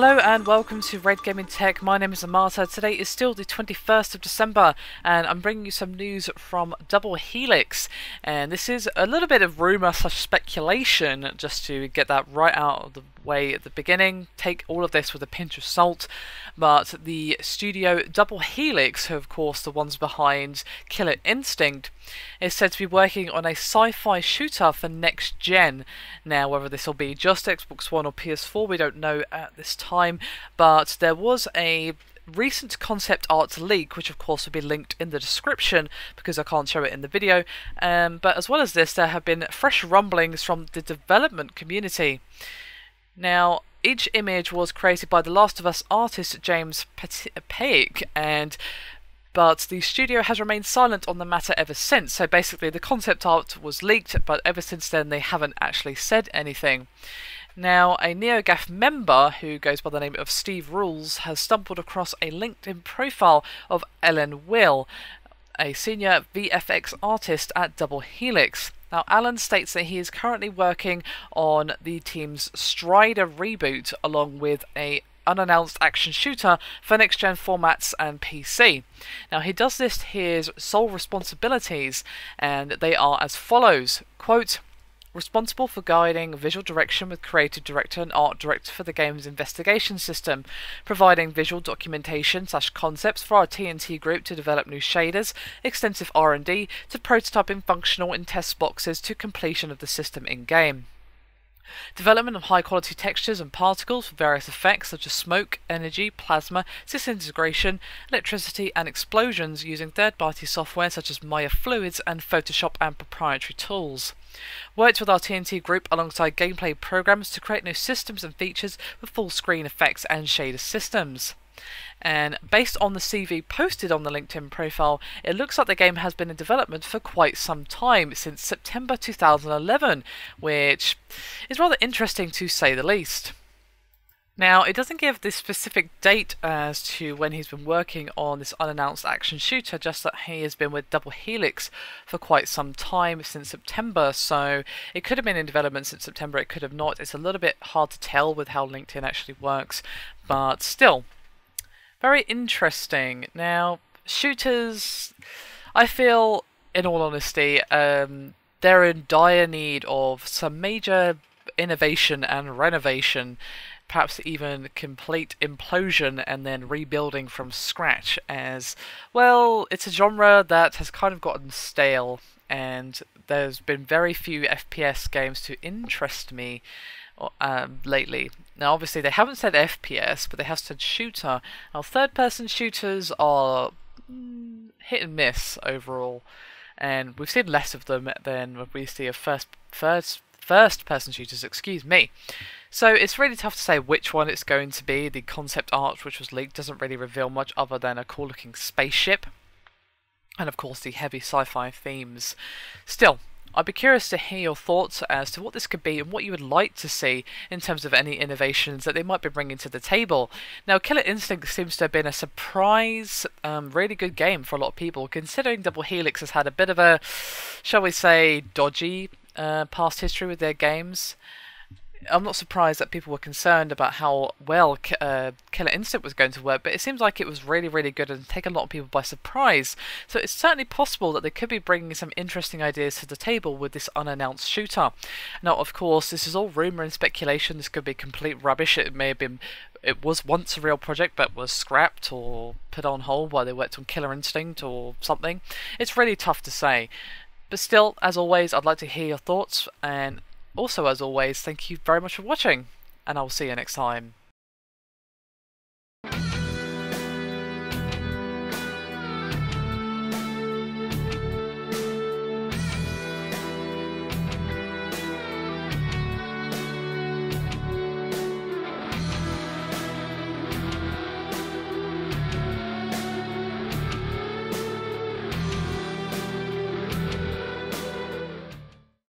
Hello and welcome to Red Gaming Tech. My name is Amata. Today is still the 21st of December and I'm bringing you some news from Double Helix. And this is a little bit of rumour / speculation, just to get that right out of the way at the beginning. Take all of this with a pinch of salt. But the studio Double Helix, who of course the ones behind Killer Instinct, is said to be working on a sci-fi shooter for next gen. Now, whether this will be just Xbox One or PS4, we don't know at this time, but there was a recent concept art leak, which of course will be linked in the description because I can't show it in the video, but as well as this, there have been fresh rumblings from the development community. Now, each image was created by The Last of Us artist James Paik, but the studio has remained silent on the matter ever since. So basically the concept art was leaked, but ever since then they haven't actually said anything. Now, a NeoGAF member who goes by the name of Steve Rules has stumbled across a LinkedIn profile of Ellen Will, a senior VFX artist at Double Helix. Now, Alan states that he is currently working on the team's Strider reboot along with a unannounced action shooter for next-gen formats and PC. Now, he does list his sole responsibilities, and they are as follows. Quote, responsible for guiding visual direction with creative director and art director for the game's investigation system, providing visual documentation / concepts for our TNT group to develop new shaders, extensive R&D to prototyping functional in test boxes to completion of the system in-game. Development of high-quality textures and particles for various effects such as smoke, energy, plasma, disintegration, electricity and explosions using third-party software such as Maya Fluids and Photoshop and proprietary tools. Worked with our TNT group alongside gameplay programs to create new systems and features with full-screen effects and shader systems. And based on the CV posted on the LinkedIn profile, it looks like the game has been in development for quite some time, since September 2011, which is rather interesting to say the least. Now, it doesn't give the specific date as to when he's been working on this unannounced action shooter, just that he has been with Double Helix for quite some time, since September, so it could have been in development since September, it could have not. It's a little bit hard to tell with how LinkedIn actually works, but still, very interesting. Now, shooters, I feel, in all honesty, they're in dire need of some major innovation and renovation, perhaps even complete implosion and then rebuilding from scratch, as, well, it's a genre that has kind of gotten stale, and there's been very few FPS games to interest me lately. Now, obviously, they haven't said FPS, but they have said shooter. Now, third-person shooters are hit and miss overall, and we've seen less of them than we see of first-person shooters. Excuse me. So it's really tough to say which one it's going to be. The concept art, which was leaked, doesn't really reveal much other than a cool-looking spaceship, and of course the heavy sci-fi themes. Still, I'd be curious to hear your thoughts as to what this could be and what you would like to see in terms of any innovations that they might be bringing to the table. Now, Killer Instinct seems to have been a surprise, really good game for a lot of people, considering Double Helix has had a bit of a, shall we say, dodgy past history with their games. I'm not surprised that people were concerned about how well Killer Instinct was going to work, but it seems like it was really, really good and taken a lot of people by surprise. So it's certainly possible that they could be bringing some interesting ideas to the table with this unannounced shooter. Now, of course, this is all rumour and speculation. This could be complete rubbish. It may have been, it was once a real project but was scrapped or put on hold while they worked on Killer Instinct or something. It's really tough to say. But still, as always, I'd like to hear your thoughts, and also, as always, thank you very much for watching, and I will see you next time.